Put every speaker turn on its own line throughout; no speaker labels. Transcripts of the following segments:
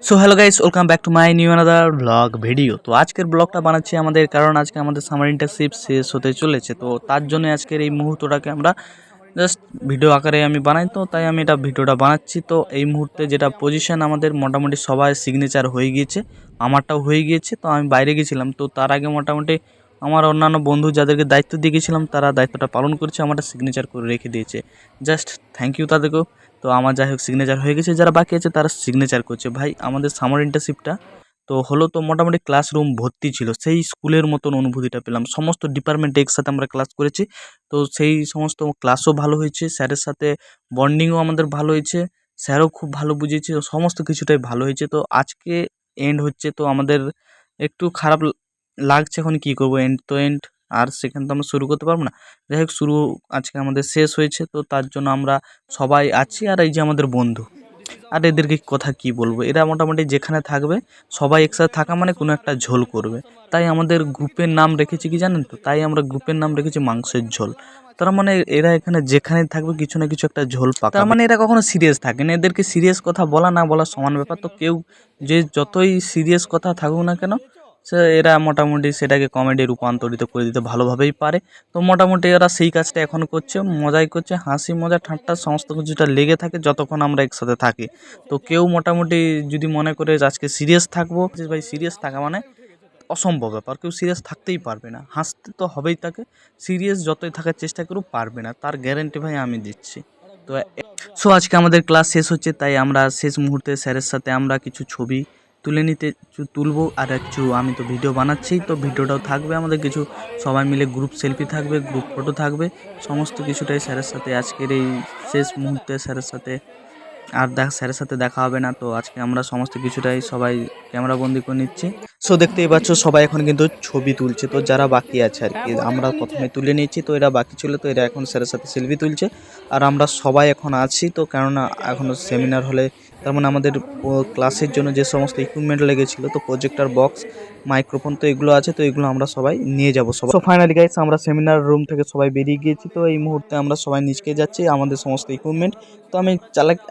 So hello guys, welcome back to my new another blog video. তো আজকের ব্লগটা বানাচ্ছি আমাদের কারণ আজকে আমাদের সামার ইন্টার্নশিপ শেষ হতে চলেছে। তো তার জন্য আজকের এই মুহূর্তটাকে আমরা জাস্ট ভিডিও আকারে আমি বানাই, তো তাই আমি এটা ভিডিওটা বানাচ্ছি। তো এই মুহূর্তে যেটা পজিশন আমাদের মোটামুটি সবাই সিগনেচার হয়ে গিয়েছে, আমারটাও হয়ে গিয়েছে। তো আমি বাইরে গেছিলাম, তো তার আগে মোটামুটি আমার অন্যান্য বন্ধু যাদেরকে দায়িত্ব দিয়ে গেছিলাম তারা দায়িত্বটা পালন করেছে, আমারটা সিগনেচার করে রেখে দিয়েছে। জাস্ট থ্যাংক ইউ তাদেরকেও। তো আমার যাই হোক সিগনেচার হয়ে গেছে, যারা বাকি আছে তারা সিগনেচার করছে। ভাই আমাদের সামার ইন্টার্নশিপটা তো হলো, তো মোটামুটি ক্লাসরুম ভর্তি ছিল, সেই স্কুলের মতন অনুভূতিটা পেলাম। সমস্ত ডিপার্টমেন্টে একসাথে আমরা ক্লাস করেছি, তো সেই সমস্ত ক্লাসও ভালো হয়েছে, স্যারের সাথে বন্ডিংও আমাদের ভালো হয়েছে, স্যারও খুব ভালো বুঝিয়েছে, সমস্ত কিছুটাই ভালো হয়েছে। তো আজকে এন্ড হচ্ছে, তো আমাদের একটু খারাপ লাগছে, এখন কি করবো, এন্ড তো এন্ড, আর সেখান তো আমরা শুরু করতে পারবো না। যাই হোক শুরু আজকে আমাদের শেষ হয়েছে, তো তার জন্য আমরা সবাই আছি। আর এই যে আমাদের বন্ধু, আর এদেরকে কথা কি বলবো, এরা মোটামুটি যেখানে থাকবে সবাই একসাথে থাকা মানে কোনো একটা ঝোল করবে। তাই আমাদের গ্রুপের নাম রেখেছি কি জানেন তো, তাই আমরা গ্রুপের নাম রেখেছি মাংসের ঝোল। তার মানে এরা এখানে যেখানে থাকবে কিছু না কিছু একটা ঝোল পাকা, তার মানে এরা কখনো সিরিয়াস থাকে না। এদেরকে সিরিয়াস কথা বলা না বলা সমান ব্যাপার। তো কেউ যে যতই সিরিয়াস কথা থাকুক না কেন, সে এরা মোটামুটি সেটাকে কমেডি রূপান্তরিত করে দিতে ভালোভাবেই পারে। তো মোটামুটি এরা সেই কাজটা এখন করছে, মজাই করছে, হাসি মজা ঠাট্টা সমস্ত কিছুটা লেগে থাকে যতক্ষণ আমরা একসাথে থাকি। তো কেউ মোটামুটি যদি মনে করে আজকে সিরিয়াস থাকবো, ভাই সিরিয়াস থাকা মানে অসম্ভব ব্যাপার, কেউ সিরিয়াস থাকতেই পারবে না, হাসতে তো হবেই তাকে। সিরিয়াস যতই থাকার চেষ্টা করুক পারবে না, তার গ্যারেন্টি ভাই আমি দিচ্ছি। তো সো আজকে আমাদের ক্লাস শেষ হচ্ছে, তাই আমরা শেষ মুহূর্তে স্যারের সাথে আমরা কিছু ছবি তুলবো। আর একটু আমি তো ভিডিও বানাচ্ছি, তো ভিডিওটাও থাকবে আমাদের কিছু, সবাই মিলে গ্রুপ সেলফি থাকবে, গ্রুপ ফটো থাকবে, সমস্ত কিছুটাই স্যারের সাথে আজকের এই শেষ মুহূর্তে স্যারের সাথে। আর স্যারের সাথে দেখা হবে না, তো আজকে আমরা সমস্ত কিছুটাই সবাই ক্যামেরা বন্দি করে নিচ্ছি। সো দেখতেই পাচ্ছ সবাই এখন কিন্তু ছবি তুলছে, তো যারা বাকি আছে আর কি, আমরা প্রথমে তুলে নিয়েছি, তো এরা বাকি ছিল, তো এরা এখন স্যারের সাথে সেলফি তুলছে। আর আমরা সবাই এখন আছি, তো কেননা এখনও সেমিনার হলে, তার মানে আমাদের ক্লাসের জন্য যে সমস্ত ইকুইপমেন্ট লেগেছিলো, তো প্রজেক্টর বক্স, মাইক্রোফোন, তো এগুলো আছে, তো এগুলো আমরা সবাই নিয়ে যাবো সবাই। তো ফাইনালি গাইস আমরা সেমিনার রুম থেকে সবাই বেরিয়ে গিয়েছি, তো এই মুহূর্তে আমরা সবাই নিচকে যাচ্ছি আমাদের সমস্ত ইকুইপমেন্ট। তো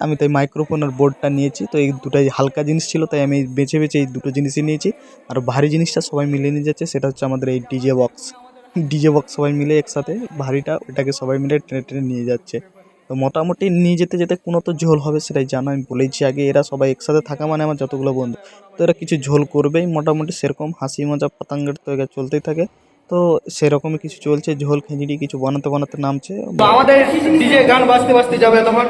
আমি তাই মাইক্রোফোন আর বোর্ডটা নিয়েছি, তো এই দুটাই হালকা জিনিস ছিল, তাই আমি বেছে বেছে এই দুটো জিনিসই নিয়েছি। আর ভারী জিনিসটা সবাই মিলে নিয়ে যাচ্ছে, সেটা হচ্ছে আমাদের এই ডিজে বক্স সবাই মিলে একসাথে ভারীটা, ওটাকে সবাই মিলে টেনে টেনে নিয়ে যাচ্ছে। তো মোটামুটি নিয়ে যেতে যেতে কোনো তো ঝোল হবে, সেটাই জানো, আমি বলেইছি আগে, এরা সবাই একসাথে থাকা মানে আমার যতগুলো বন্ধু, তো এরা কিছু ঝোল করবেই। মোটামুটি সেরকম হাসি মজা পাতাঙ্গের তো এরা চলতেই থাকে, তো সেরকমই কিছু চলছে, ঝোল খিচুড়ি কিছু বানাতে বানাতে নামছে।
আমাদের ডিজে গান বাজতে বাজতে যাবে, তখন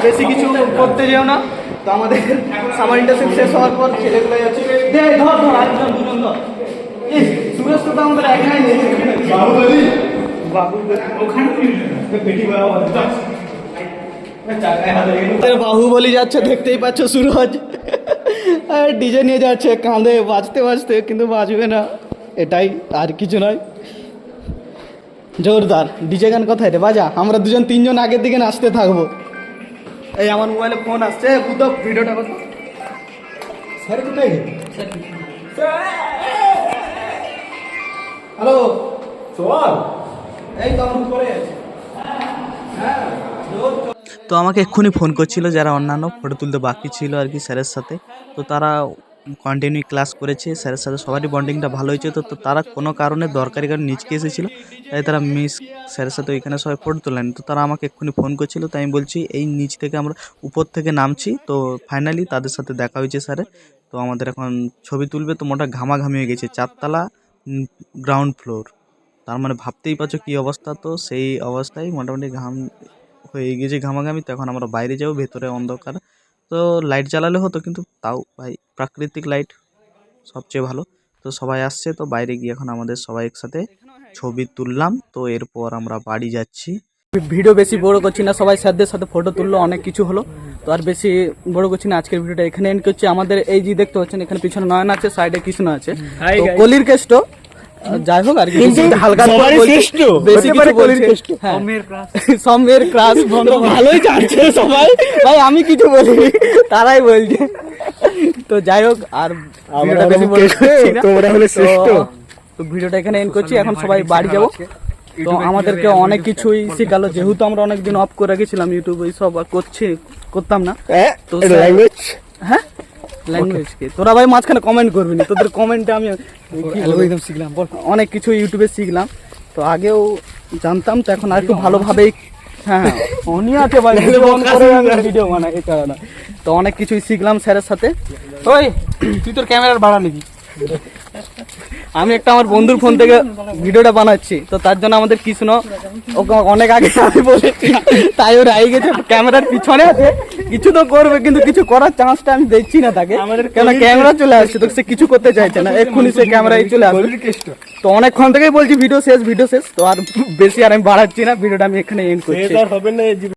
বেশি কিছু করতে যেও না। তো আমাদের সামার ইন্টার্নশিপ শেষ হওয়ার পর ছেলেগুলো যাচ্ছে, সুরেশ তো আমাদের একাই নেই, বাহুবলি যাচ্ছে, দেখতেই পাচ্ছ সুরজ ডিজে নিয়ে যাচ্ছে কাঁধে বাজতে বাজতে, কিন্তু বাজবে না, এটাই আর কিছু নয়। জোরদার ডিজে গান কোথায় রে, বাজা, আমরা দুজন তিনজন আগের দিকে নাচতে থাকবো। এই আমার মোবাইলে ফোন আসছে, বুদ্ধ ভিডিওটা কত স্যার কোথায়, হ্যালো চল, এই তো আমরা করে আছি।
তো আমাকে এক্ষুনি ফোন করছিল যারা অন্যান্য ফটো তুলতে বাকি ছিল আর কি স্যারের সাথে, তো তারা কন্টিনিউ ক্লাস করেছে, স্যারের সাথে সবারই বন্ডিংটা ভালো হয়েছে। তো তারা কোনো কারণে দরকারি কারণে নিচকে এসেছিলো, তাই তারা স্যারের সাথে ওইখানে সবাই ফটো তোলেন। তো তারা আমাকে এক্ষুনি ফোন করছিল, তাই আমি বলছি এই নিচ থেকে আমরা উপর থেকে নামছি। তো ফাইনালি তাদের সাথে দেখা হয়েছে স্যারের, তো আমাদের এখন ছবি তুলবে। তো মোটা ঘামাঘামি হয়ে গেছে, 4তলা গ্রাউন্ড ফ্লোর, তার মানে ভাবতেই পারছো কী অবস্থা। তো সেই অবস্থায় মোটামুটি ঘাম হয়ে গেছে, ঘামাঘামি। তো এখন আমরা বাইরে যাবো, ভেতরে অন্ধকার, তো লাইট জ্বালালে হতো, কিন্তু তাও ভাই প্রাকৃতিক লাইট সবচেয়ে ভালো। তো সবাই আসছে, তো বাইরে গিয়ে এখন আমাদের সবাই একসাথে ছবি তুললাম। তো এরপর আমরা বাড়ি যাচ্ছি।
ভিডিও বেশি বড় করছি না, সবাই স্যারদের সাথে ফটো তুললো, অনেক কিছু হলো, তো আর বেশি বড় করছি না। আজকের ভিডিওটা এখানে এন্ড করছি। আমাদের এই যে দেখতে পাচ্ছেন এখানে পিছনে নয়ন আছে, সাইডে কৃষ্ণ আছে, তো কলির কেষ্ট, যাই হোক আর কি হালকা বেশি কিছু বলছে, সমের ক্রাশ ভালোই জানছে সবাই, ভাই আমি কিছু বলিনি, তারাই বলছে। তো যাই হোক, আর ভিডিওটা বেশি বড় করছি না, তো ভিডিওটা এখানে এন্ড করছি। এখন সবাই বাড়ি যাবো। তো আমাদেরকে অনেক কিছুই শেখালো, যেহেতু আমরা অনেকদিন অফ করে রেখেছিলাম ইউটিউব এইসব করতাম না, তো হ্যাঁ ল্যাঙ্গুয়েজ কি তোরা ভাই মাঝখানে কমেন্ট করবি না, তোদের কমেন্টে আমি অ্যালগরিদম শিখলাম, অনেক কিছু ইউটিউবে শিখলাম। তো আগেও জানতাম, তো এখন আর একটু ভালোভাবেই হ্যাঁ উনি আছে ভাই ভিডিও বানাই এই কারণে। তো অনেক কিছুই শিখলাম স্যারের সাথে।
ওই তুই তোর ক্যামেরার ভাড়া নিবি।
আমি একটা আমার বন্ধুর ফোন থেকে ভিডিওটা বানাচ্ছি, তো তার জন্য আমাদের কৃষ্ণ ওকে অনেক আগে আমি বলেছি, তাই ওর আই গেছে ক্যামেরার পিছনে আছে, কিছু তো করবে কিন্তু কিছু করার চান্সটা আমি দেখছি না তাকে, কেন ক্যামেরা চলে আসছে তো সে কিছু করতে চাইছে না, এক্ষুনি সে ক্যামেরায় চলে আসবে। তো অনেকক্ষণ থেকেই বলছি ভিডিও শেষ। তো আর বেশি আর আমি বাড়াচ্ছি না, ভিডিওটা আমি এখানে এন্ড করছি।